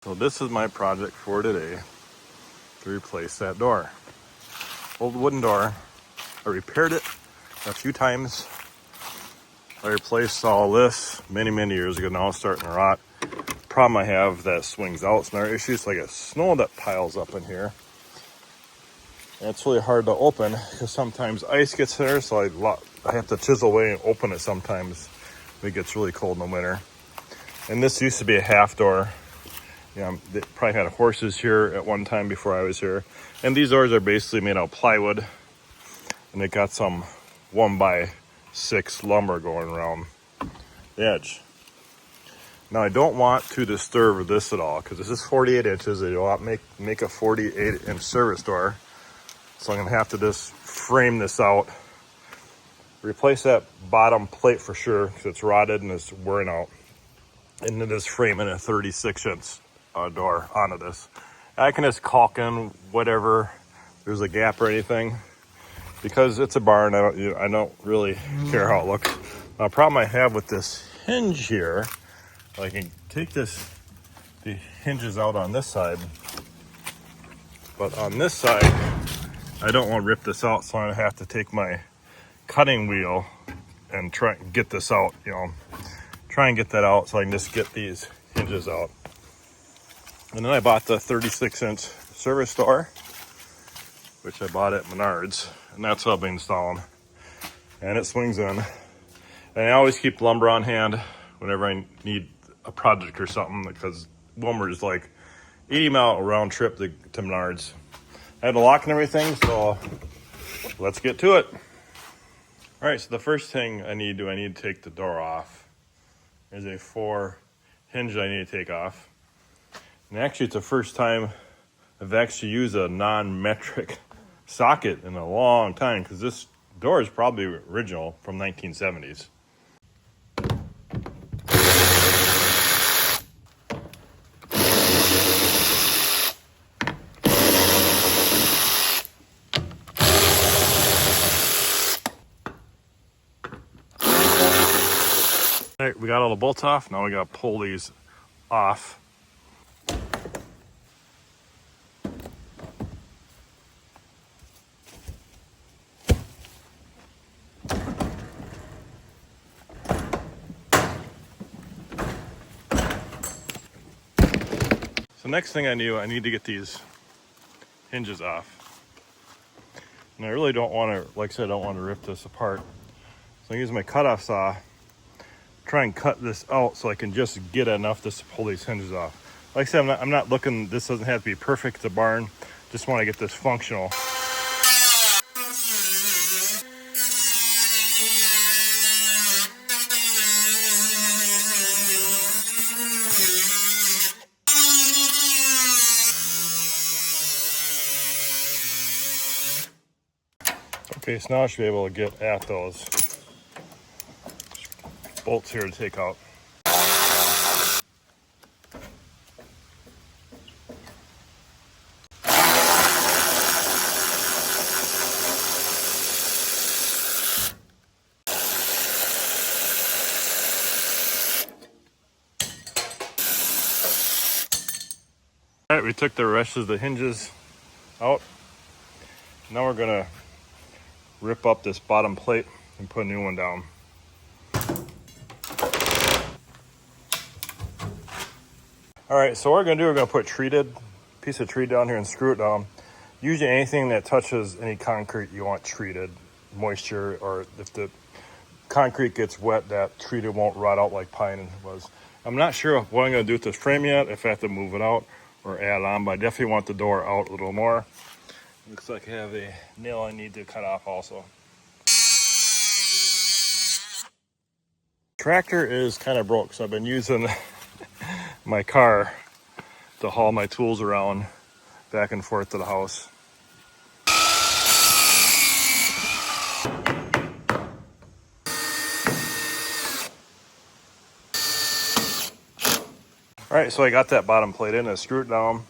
So this is my project for today, to replace that door. Old wooden door. I repaired it a few times. I replaced all this many years ago. Now it's starting to rot. Problem I have that swings out. It's another issue. It's like a snow that piles up in here. And it's really hard to open because sometimes ice gets there, so I have to chisel away and open it sometimes when it gets really cold in the winter. And this used to be a half door. They probably had horses here at one time before I was here. And these doors are basically made out of plywood. And they got some 1x6 lumber going around the edge. Now I don't want to disturb this at all because this is 48 inches. They don't make a 48-inch service door. So I'm gonna have to just frame this out. Replace that bottom plate for sure because it's rotted and it's wearing out. And then just frame in a 36-inch door onto this. I can just caulk in whatever there's a gap or anything. Because it's a barn, I don't really care how it looks. Now, the problem I have with this hinge here, I can take the hinges out on this side, but on this side, I don't want to rip this out, so I'm gonna have to take my cutting wheel and try and get this out, try and get that out so I can just get these hinges out. And then I bought the 36-inch service door, which I bought at Menards, and that's what I'll be installing. And it swings in. And I always keep lumber on hand whenever I need a project or something, because lumber is like 80-mile round trip to Menards. I had the lock and everything, so let's get to it. All right, so the first thing I need to take the door off. There's a 4 hinge I need to take off. And actually, it's the first time I've actually used a non-metric socket in a long time, because this door is probably original from 1970s. All right, we got all the bolts off. Now we got to pull these off. So next thing I need to get these hinges off. And I really don't want to, like I said, I don't want to rip this apart. So I use my cutoff saw, try and cut this out so I can just get enough to pull these hinges off. Like I said, I'm not looking, this doesn't have to be perfect, it's a barn. Just want to get this functional. Okay, so now I should be able to get at those bolts here to take out. All right, we took the rest of the hinges out. Now we're gonna rip up this bottom plate and put a new one down. All right, so what we're gonna do, we're gonna put piece of treat down here and screw it down. Usually anything that touches any concrete, you want treated, moisture, or if the concrete gets wet, that treated won't rot out like pine was. I'm not sure what I'm gonna do with this frame yet, if I have to move it out or add on, but I definitely want the door out a little more. Looks like I have a nail I need to cut off also. Tractor is kind of broke, so I've been using my car to haul my tools around back and forth to the house. All right, so I got that bottom plate in, I screwed it down,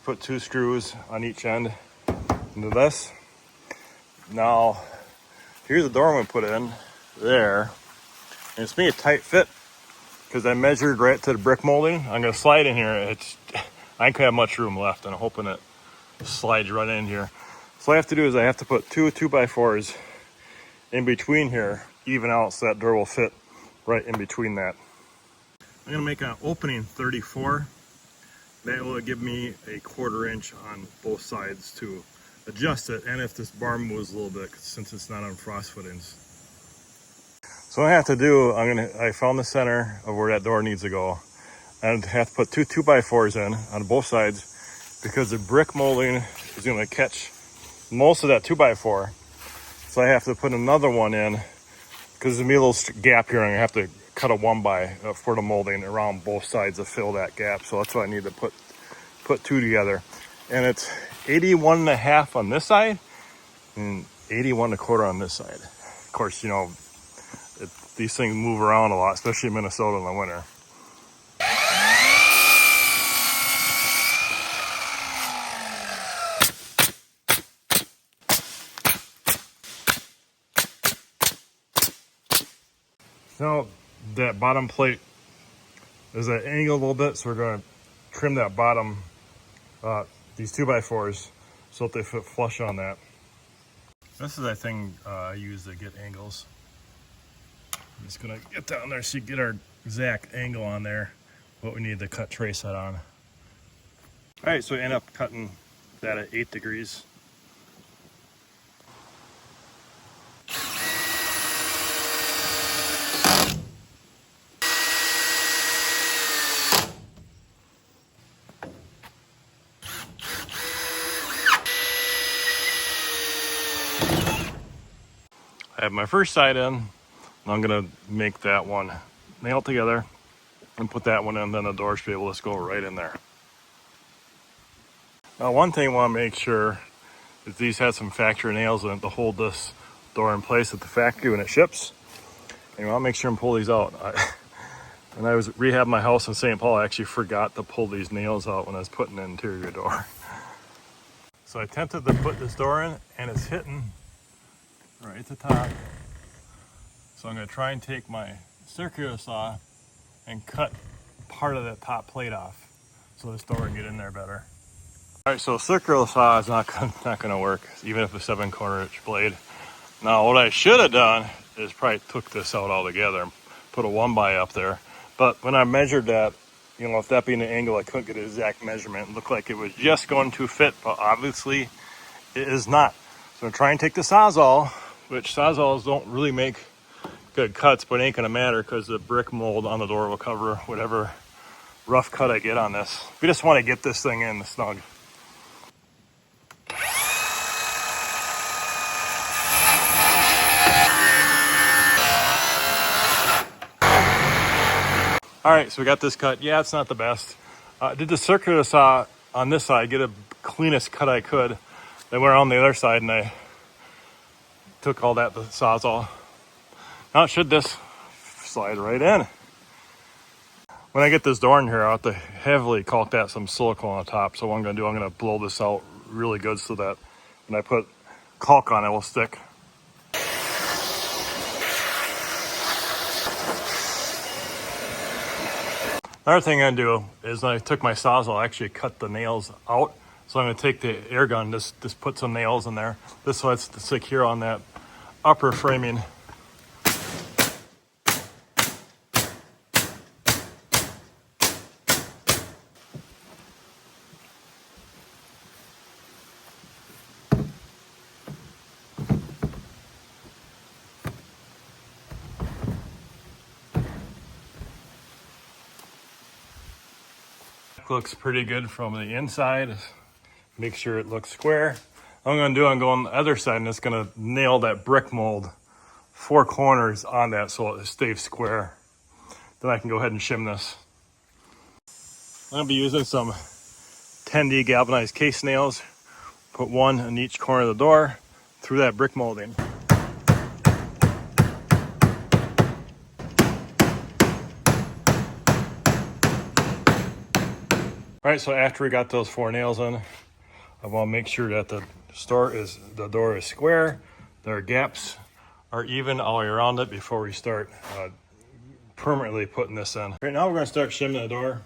put 2 screws on each end into this. Now, here's the door I'm gonna put in there. And it's being a tight fit. because I measured right to the brick molding. I'm gonna slide in here. I ain't gonna have much room left, and I'm hoping it slides right in here. So what I have to do is I have to put two 2x4s in between here, even out, so that door will fit right in between that. I'm gonna make an opening 34. That will give me a 1/4 inch on both sides to adjust it, and if this bar moves a little bit, since it's not on frost footings. So what I have to do, I found the center of where that door needs to go. And have to put two 2x4s in on both sides, because the brick molding is gonna catch most of that 2x4. So I have to put another one in, because there's gonna be a little gap here, and I have to cut a 1x for the molding around both sides to fill that gap. So that's why I need to put two together. And it's 81.5 on this side and 81.25 on this side. Of course, you know, these things move around a lot, especially in Minnesota in the winter. Now that bottom plate is at an angle a little bit, so we're going to trim that bottom, these 2x4s, so that they fit flush on that. This is that thing I use to get angles. I'm just going to get down there so you get our exact angle on there, what we need to cut trace that on. All right, so I end up cutting that at 8 degrees. I have my first side in, and I'm gonna make that one nail together and put that one in, then the door should be able to go right in there. Now one thing I want to make sure is these have some factory nails in it to hold this door in place at the factory when it ships. And you want to make sure and pull these out. When I was rehabbing my house in St. Paul, I actually forgot to pull these nails out when I was putting the interior door. So I attempted to put this door in, and it's hitting right at the top. So I'm going to try and take my circular saw and cut part of that top plate off so this door can get in there better. All right, so circular saw is not going to work, even if a 7/4 inch blade. Now what I should have done is probably took this out altogether and put a 1x up there. But when I measured that, you know, if that being an angle, I couldn't get an exact measurement. It looked like it was just going to fit, but obviously it is not. So I'm trying to take the Sawzall, which Sawzalls don't really make good cuts, but it ain't gonna matter because the brick mold on the door will cover whatever rough cut I get on this. We just want to get this thing in snug. All right, so we got this cut. Yeah, it's not the best. Did the circular saw on this side, get a cleanest cut I could. Then went around the other side and I took all that, the Sawzall. Now should this slide right in. When I get this door in here, I'll have to heavily caulk that some silicone on top. So what I'm gonna do, I'm gonna blow this out really good so that when I put caulk on it, will stick. Another thing I'm gonna do is when I took my Sawzall, I actually cut the nails out. So I'm gonna take the air gun, just put some nails in there. This way it's secure on that upper framing. Looks pretty good from the inside. Make sure it looks square. What I'm gonna do, I'm going on the other side and it's gonna nail that brick mold 4 corners on that so it stays square. Then I can go ahead and shim this. I'm gonna be using some 10D galvanized case nails. Put one in each corner of the door through that brick molding. All right, so after we got those 4 nails in, I want to make sure that the door is square, their gaps are even all the way around it before we start permanently putting this in. Right now we're going to start shimming the door.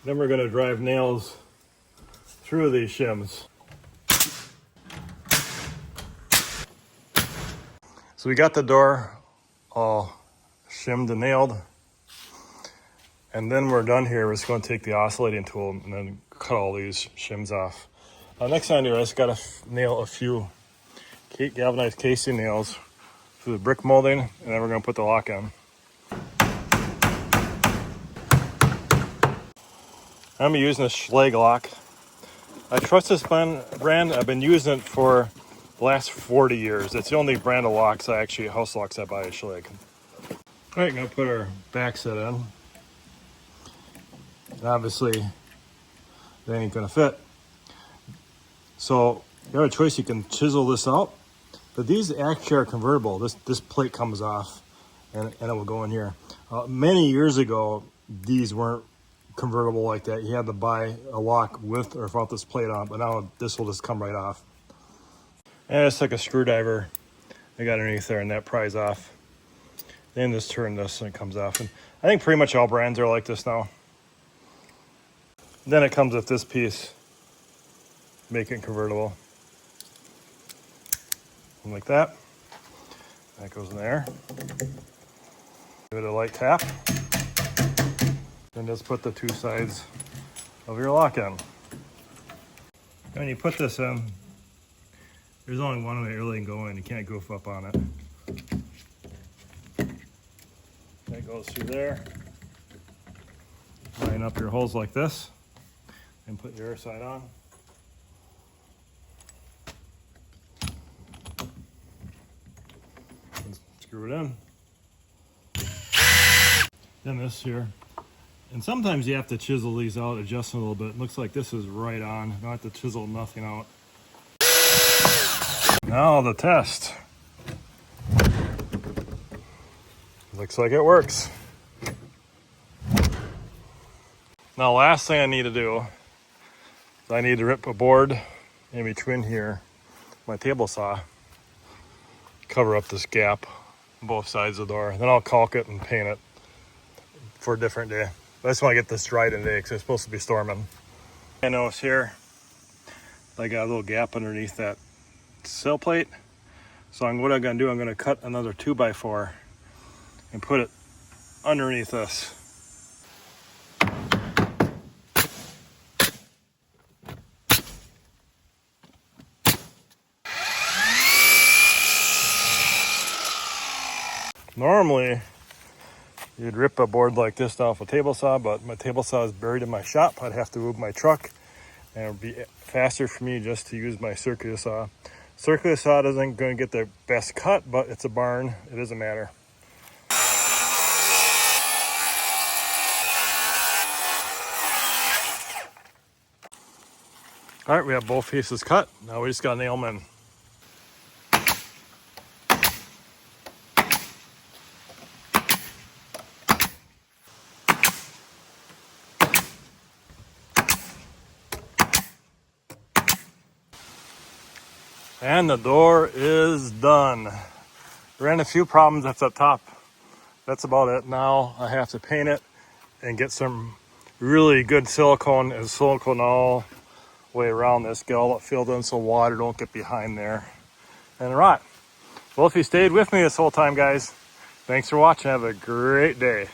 Then we're going to drive nails through these shims. So we got the door all shimmed and nailed. And then we're done here. We're just going to take the oscillating tool and then cut all these shims off. Next thing I do, I just got to nail a few galvanized casing nails through the brick molding, and then we're going to put the lock in. I'm using a Schlage lock. I trust this brand. I've been using it for the last 40 years. It's the only brand of locks house locks I buy at Schlage. All right, going to put our back set in. And obviously, they ain't going to fit. So you have a choice. You can chisel this out, but these actually are convertible. This plate comes off, and it will go in here. Many years ago, these weren't convertible like that. You had to buy a lock with or without this plate on, but now this will just come right off. And it's like a screwdriver I got underneath there, and that pries off. Then just turn this and it comes off. And I think pretty much all brands are like this now. Then it comes with this piece, make it convertible. And like that. That goes in there. Give it a light tap. Then just put the two sides of your lock in. When you put this in, there's only one way it really can go in. You can't goof up on it. That goes through there. Line up your holes like this and put your other side on. And screw it in. Then this here. And sometimes you have to chisel these out, adjust them a little bit. It looks like this is right on. Don't have to chisel nothing out. Now the test. Looks like it works. Now last thing I need to do is I need to rip a board in between here, my table saw, cover up this gap on both sides of the door. Then I'll caulk it and paint it for a different day. But I just want to get this dried today because it's supposed to be storming. I notice here I got a little gap underneath that sill plate. So what I'm going to do, I'm going to cut another 2x4 and put it underneath this. Normally, you'd rip a board like this off a table saw, but my table saw is buried in my shop. I'd have to move my truck, and it would be faster for me just to use my circular saw. Circular saw isn't going to get the best cut, but it's a barn. It doesn't matter. All right, we have both pieces cut. Now we just got to nail them in. And the door is done. Ran a few problems at the top. That's about it. Now I have to paint it and get some really good silicone and silicone all the way around this. Get all that filled in so water don't get behind there and rot. Well, if you stayed with me this whole time, guys, thanks for watching. Have a great day.